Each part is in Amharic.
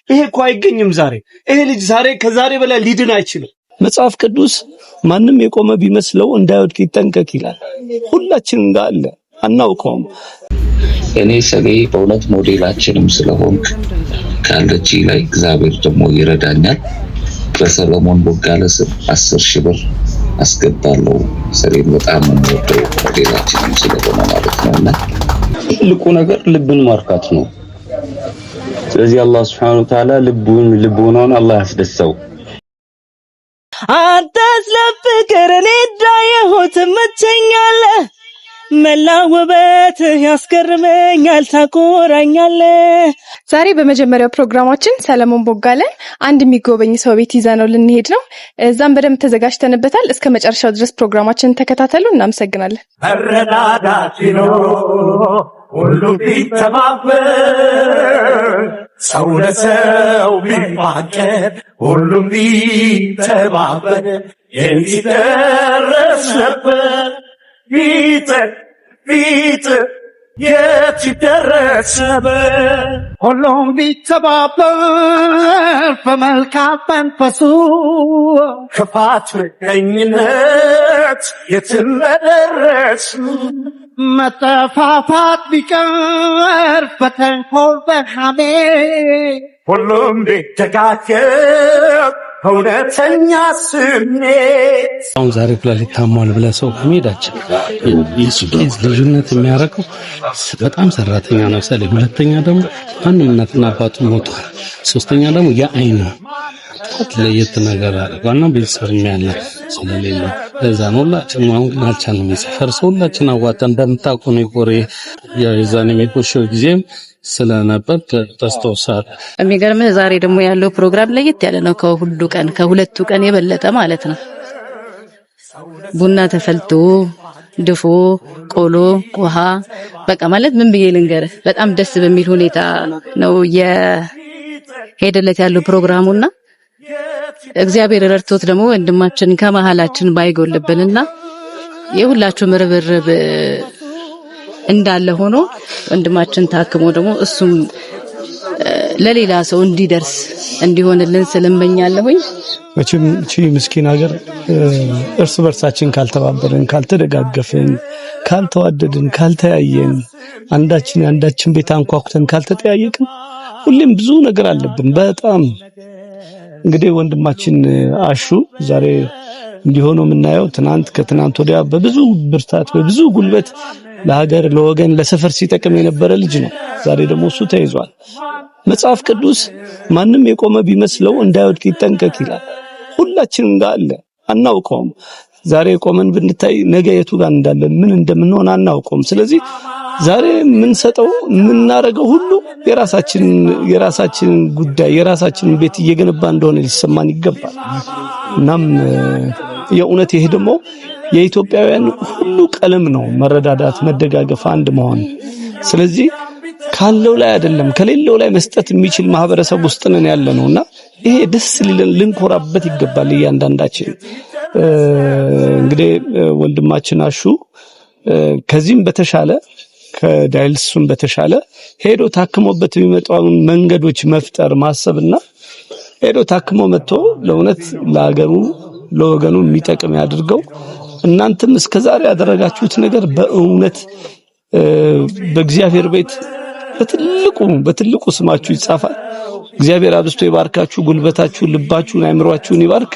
ይሄ እኮ አይገኝም ዛሬ። ይሄ ልጅ ዛሬ ከዛሬ በላይ ሊድን አይችልም። መጽሐፍ ቅዱስ ማንም የቆመ ቢመስለው እንዳይወድቅ ይጠንቀቅ ይላል። ሁላችንም ጋር አለ፣ አናውቀውም። እኔ ሰኔ በእውነት ሞዴላችንም ስለሆንክ ካለች ላይ እግዚአብሔር ደግሞ ይረዳኛል። በሰለሞን ቦጋለ ስም 10,000 ብር አስገባለሁ። ሰሬን በጣም የምወደው ሞዴላችንም ስለሆነ ማለት ነውና ትልቁ ነገር ልብን ማርካት ነው። ስለዚህ አላህ Subhanahu Wa Ta'ala ልቡን አላህ ያስደሰው። አንተስ ለፍቅር እኔ ዳየሁት መተኛለህ መላወበት ያስገርመኛል ታቆራኛለህ። ዛሬ በመጀመሪያው ፕሮግራማችን ሰለሞን ቦጋለን አንድ የሚጎበኝ ሰው ቤት ይዘነው ልንሄድ ነው። እዛም በደንብ ተዘጋጅተንበታል። እስከ መጨረሻው ድረስ ፕሮግራማችንን ተከታተሉ። እናመሰግናለን። መረዳዳት ነው ሁሉ ቢተባበር ሰው ለሰው ቢፋቀር ሁሉም ቢተባበር የሚደረስ ነበር። ቢት የት ደረሰ ሁሉም ቢተባበር በመልካም መንፈሱ ክፋት ምቀኝነት የትም በደረሱ መጠፋፋት ቢቀር በተንኮል በሐሜ ሁሉም ቢደጋገፍ እውነተኛ ስሜት አሁን ዛሬ ኩላሊት ታሟል ብለህ ሰው ከመሄዳችን ልዩነት የሚያደርገው በጣም ሰራተኛ ነው። ሰለይ ሁለተኛ ደግሞ ማንም እናትና አባቱ ሞቷል። ሶስተኛ ደግሞ የአይኑ ለየት ነገር አለ። ዋና ቤተሰብ የሚያለ ስለሌለ ለዛ ነው ሁላችንም አሁን ግን አልቻልንም። የሰፈር ሰው ሁላችን አዋጣን እንደምታውቁ ነው። የቆሬ የዛኔ የሚቆሸው ጊዜም ስለነበር ተስተውሳል። የሚገርምህ ዛሬ ደግሞ ያለው ፕሮግራም ለየት ያለ ነው። ከሁለቱ ቀን የበለጠ ማለት ነው። ቡና ተፈልቶ ድፎ፣ ቆሎ፣ ውሃ በቃ ማለት ምን ብዬ ልንገርህ፣ በጣም ደስ በሚል ሁኔታ ነው የሄደለት ያለው ፕሮግራሙና እግዚአብሔር ረድቶት ደግሞ ወንድማችን ከመሃላችን ባይጎልብንና የሁላችሁም ርብርብ እንዳለ ሆኖ ወንድማችን ታክሞ ደግሞ እሱም ለሌላ ሰው እንዲደርስ እንዲሆንልን ስለምኛለሁኝ። መቼም እቺ ምስኪን ሀገር እርስ በርሳችን ካልተባበርን፣ ካልተደጋገፍን፣ ካልተዋደድን፣ ካልተያየን፣ አንዳችን ቤት አንኳኩተን ካልተጠያየቅን ሁሌም ብዙ ነገር አለብን። በጣም እንግዲህ ወንድማችን አሹ ዛሬ እንዲሆነው የምናየው ከትናንት ወዲያ በብዙ ብርታት በብዙ ጉልበት ለሀገር ለወገን ለሰፈር ሲጠቅም የነበረ ልጅ ነው። ዛሬ ደግሞ እሱ ተይዟል። መጽሐፍ ቅዱስ ማንም የቆመ ቢመስለው እንዳይወድቅ ይጠንቀቅ ይላል። ሁላችንም ጋር አለ፣ አናውቀውም። ዛሬ ቆመን ብንታይ ነገ የቱ ጋር እንዳለን ምን እንደምንሆን አናውቀውም። ስለዚህ ዛሬ የምንሰጠው የምናረገው ሁሉ የራሳችን ጉዳይ የራሳችን ቤት እየገነባ እንደሆነ ሊሰማን ይገባል። እናም የእውነት ይሄ ደግሞ የኢትዮጵያውያን ሁሉ ቀለም ነው፣ መረዳዳት፣ መደጋገፍ፣ አንድ መሆን። ስለዚህ ካለው ላይ አይደለም ከሌለው ላይ መስጠት የሚችል ማህበረሰብ ውስጥ ነን ያለነውና ይሄ ደስ ሊለን ልንኮራበት ይገባል እያንዳንዳችን። እንግዲህ ወንድማችን አሹ ከዚህም በተሻለ ከዳይልሱን በተሻለ ሄዶ ታክሞበት የሚመጣውን መንገዶች መፍጠር ማሰብና ሄዶ ታክሞ መጥቶ ለእውነት ለሀገሩ ለወገኑ የሚጠቅም ያድርገው። እናንተም እስከዛሬ ያደረጋችሁት ነገር በእውነት በእግዚአብሔር ቤት በትልቁ ስማችሁ ይጻፋል። እግዚአብሔር አብዝቶ ይባርካችሁ፣ ጉልበታችሁን፣ ልባችሁን፣ አእምሮአችሁን ይባርክ።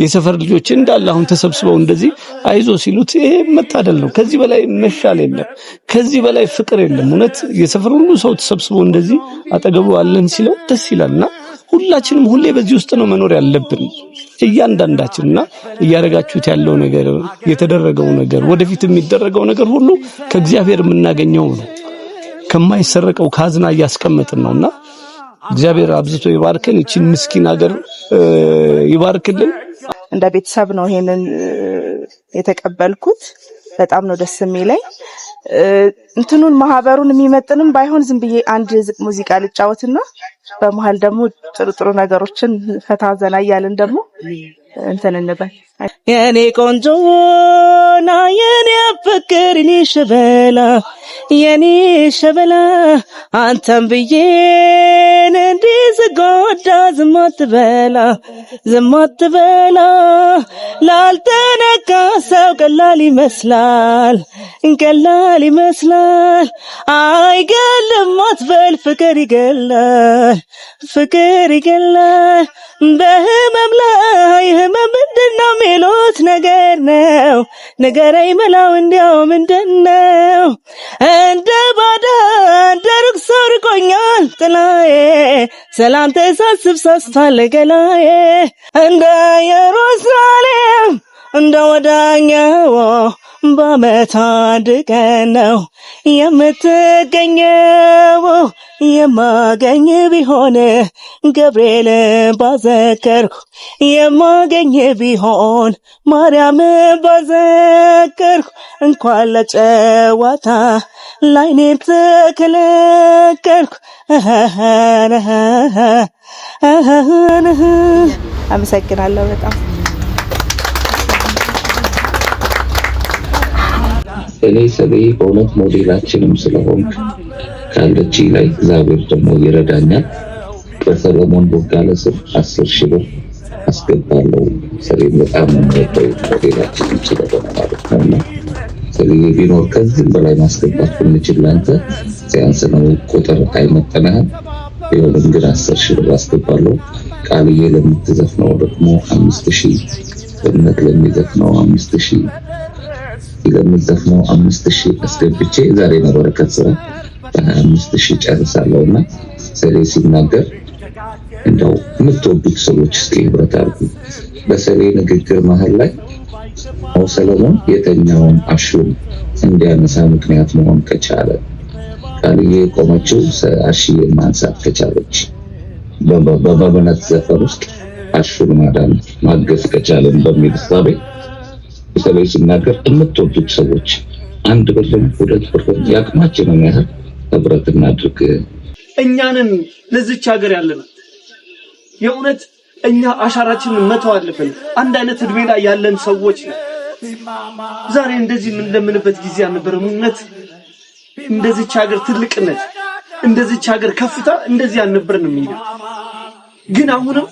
የሰፈር ልጆች እንዳለ አሁን ተሰብስበው እንደዚህ አይዞ ሲሉት ይሄ መታደል ነው። ከዚህ በላይ መሻል የለም፣ ከዚህ በላይ ፍቅር የለም። እውነት የሰፈር ሁሉ ሰው ተሰብስበው እንደዚህ አጠገቡ አለን ሲለው ደስ ይላልና ሁላችንም ሁሌ በዚህ ውስጥ ነው መኖር ያለብን እያንዳንዳችንና እያረጋችሁት ያለው ነገር የተደረገው ነገር ወደፊት የሚደረገው ነገር ሁሉ ከእግዚአብሔር የምናገኘው ነው። ከማይሰረቀው ካዝና እያስቀመጥን ነውና እግዚአብሔር አብዝቶ ይባርክን። እቺን ምስኪን ሀገር ይባርክልን። እንደ ቤተሰብ ነው ይሄንን የተቀበልኩት። በጣም ነው ደስ የሚለኝ። እንትኑን ማህበሩን የሚመጥንም ባይሆን ዝም ብዬ አንድ ሙዚቃ ልጫወትና በመሃል ደግሞ ጥሩ ነገሮችን ፈታ ዘና እያልን ደግሞ እንትን እንበል። የኔ ቆንጆና የኔ ፍቅር የኔ ሸበላ አንተም ብዬ አይን እንዲስጎዳ ዝም አትበላ ላልተነካ ሰው ቀላል ይመስላል አይገልም አትበል ፍቅር ይገላል በህመም ላይ ህመም ምንድነው ሚሉት ነገር ነው ነገረኝ መላው እንዲያው ምንድነው እንደ ባዳ እንደ ሩቅ ሰው ርቆኛል ጥላዬ ሰላም ተሳስብ ሳስቷል ገላዬ እንደ ኢየሩሳሌም እንደ ወዳኛው በዓመት አንድ ቀን ነው የምትገኘው የማገኝ ቢሆን ገብርኤልን ባዘከርኩ የማገኝ ቢሆን ማርያምን ባዘከርኩ እንኳን ለጨዋታ ላይኔን ተከለከልኩ አመሰግናለሁ በጣም እኔ ሰቤ በእውነት ሞዴላችንም ስለሆን ካለች ላይ እግዚአብሔር ደግሞ ይረዳኛል። በሰለሞን ቦጋለ ስም 10,000 ብር አስገባለሁ። ሰቤን በጣም የምወደው ሞዴላችንም ስለሆነ ማለት ነውና ሰቤ ቢኖር ከዚህም በላይ ማስገባት ብንችል ላንተ ሲያንስ ነው፣ ቁጥር አይመጠንህም። ቢሆንም ግን 10,000 ብር አስገባለሁ። ቃልዬ ለምትዘፍነው ደግሞ 5,000 እምነት ለሚዘፍነው 5,000 ለምትዘፍነው 5,000 አስገብቼ ዛሬ ነው በረከት ስራ 25,000 ጨርሳለሁና ሰሌ ሲናገር እንደው የምትወዱት ሰዎች እስኪ ህብረት አድርጉ። በሰሌ ንግግር መሃል ላይ ሰለሞን የተኛውን አሹን እንዲያነሳ ምክንያት መሆን ከቻለ ቃልዬ ቆመችው አሽዬን ማንሳት ከቻለች በበነት ዘፈን ውስጥ አሹን ማገዝ ከቻለን በሚል ሳቤ ሰሌ ሲናገር የምትወዱት ሰዎች 1 ብርም 2 ብርም ያቅማችንን ያህል ህብረት እናድርግ። እኛንን ለዚች ሀገር ያለን የእውነት እኛ አሻራችንን መተው አለብን። አንድ አይነት እድሜ ላይ ያለን ሰዎች ነው። ዛሬ እንደዚህ ምን ለምንበት ጊዜ አልነበረም። እውነት እንደዚች ሀገር ትልቅነት እንደዚች ሀገር ከፍታ እንደዚህ አልነበረንም። ግን አሁንም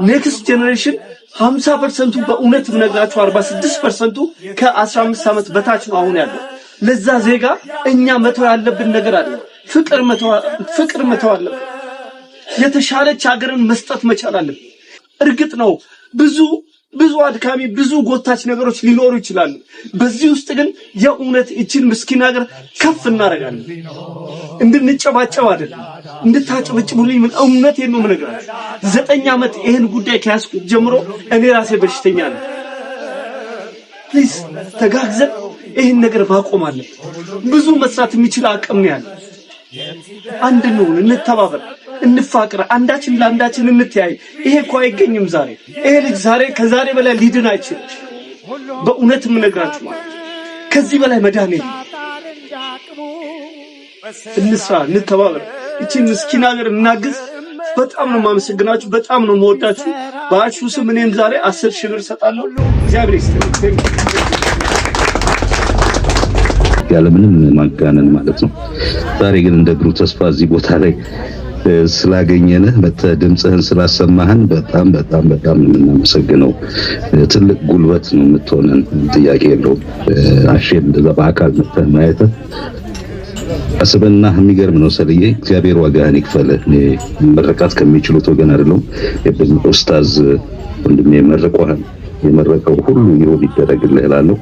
ኔክስት ጄነሬሽን 50% በእውነት ብነግራችሁ 46% ከ15 ዓመት በታች ነው አሁን ያለው። ለዛ ዜጋ እኛ መተው ያለብን ነገር አለ። ፍቅር መተው አለብን። የተሻለች ሀገርን መስጠት መቻል አለብን። እርግጥ ነው ብዙ አድካሚ ብዙ ጎታች ነገሮች ሊኖሩ ይችላሉ። በዚህ ውስጥ ግን የእውነት እቺን ምስኪን ሀገር ከፍ እናደርጋለን። እንድንጨባጨብ አይደለም እንድታጨበጭቡልኝ ምን እውነቴን ነው የምነግራችሁ። 9 ዓመት ይሄን ጉዳይ ከያዝኩት ጀምሮ እኔ ራሴ በሽተኛ ነኝ። ፕሊዝ ተጋግዘን ይሄን ነገር ማቆም አለብን። ብዙ መስራት የሚችል አቅም ነው ያለው። አንድ ነው፣ እንተባበር፣ እንፋቅር፣ አንዳችን ለአንዳችን እንተያይ። ይሄ እኮ አይገኝም ዛሬ። ይሄ ልጅ ዛሬ ከዛሬ በላይ ሊድን አይችልም። በእውነት የምነግራችሁ ማለት ከዚህ በላይ መዳን የለም። እንስራ፣ እንተባበር፣ እቺ ምስኪን ሀገር እናግዝ። በጣም ነው የማመሰግናችሁ፣ በጣም ነው የምወዳችሁ። በአሹ ስም እኔም ዛሬ 10,000 ብር እሰጣለሁ። እግዚአብሔር ይስጥልኝ። ያለምንም ማጋነን ማለት ነው። ዛሬ ግን እንደ ብሩህ ተስፋ እዚህ ቦታ ላይ ስላገኘንህ ድምጽህን ስላሰማህን በጣም በጣም በጣም የምናመሰግነው። ትልቅ ጉልበት ነው የምትሆነን፣ ጥያቄ የለውም። አሼን እንደዛ በአካል መጥተህ ማየትህ አስበና የሚገርም ነው። ሰልዬ እግዚአብሔር ዋጋህን ይክፈልህ። መረቃት ከሚችሉት ወገን አይደለም። ኡስታዝ ወንድሜ መረቀዋል። የመረቀው ሁሉ ይሁን ይደረግልህ እላለሁ።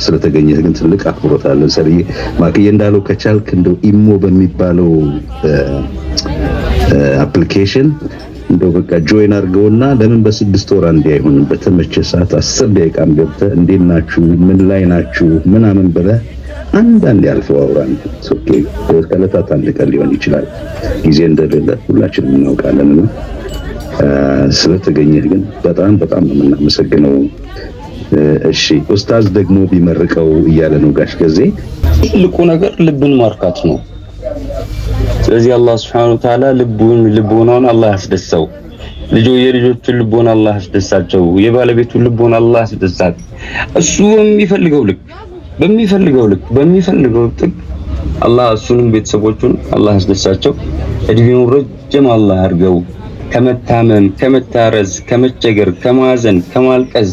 ስለተገኘህ ግን ትልቅ አክብሮት አለን። ሰልዬ ማክዬ እንዳለው ከቻልክ እንደው ኢሞ በሚባለው አፕሊኬሽን እንደው በቃ ጆይን አድርገውና ለምን በ6 ወር አንዴ አይሆንም በተመቸ ሰዓት 10 ደቂቃም ገብተህ እንዴት ናችሁ ምን ላይ ናችሁ ምናምን ብለህ አንዳንድ ያልፈው አውራን ኦኬ። ከለታት አንድ ቀን ሊሆን ይችላል። ጊዜ እንደሌለ ሁላችንም እናውቃለንና ስለተገኘህ ግን በጣም በጣም ነው የምናመሰግነው። እሺ ኡስታዝ ደግሞ ቢመርቀው እያለ ነው ጋሽ ገዜ። ትልቁ ነገር ልብን ማርካት ነው። ስለዚህ አላህ Subhanahu Wa Ta'ala ልቦናውን አላህ ያስደሰው። የልጆቹን ልቦና አላህ ያስደሳቸው። የባለቤቱን ልቦና አላህ ያስደሳት። እሱ በሚፈልገው ልክ ጥግ አላህ እሱንም ቤተሰቦቹን አላህ ያስደሳቸው፣ እድሜውን ረጅም አላህ አድርገው። ከመታመም፣ ከመታረዝ፣ ከመቸገር፣ ከማዘን፣ ከማልቀስ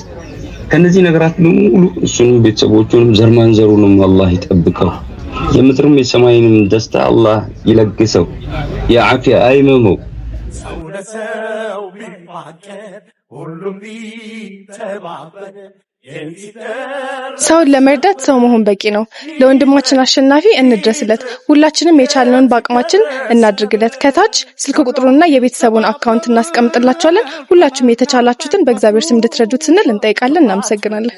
ከነዚህ ነገራት በሙሉ እሱንም ቤተሰቦቹንም ዘርማንዘሩንም አላህ ይጠብቀው። የምድርም የሰማይንም ደስታ አላህ ይለግሰው። የዓፊያ አይመመው። ሰውን ለመርዳት ሰው መሆን በቂ ነው። ለወንድማችን አሸናፊ እንድረስለት። ሁላችንም የቻልነውን በአቅማችን እናድርግለት። ከታች ስልክ ቁጥሩንና የቤተሰቡን አካውንት እናስቀምጥላችኋለን። ሁላችሁም የተቻላችሁትን በእግዚአብሔር ስም እንድትረዱት ስንል እንጠይቃለን። እናመሰግናለን።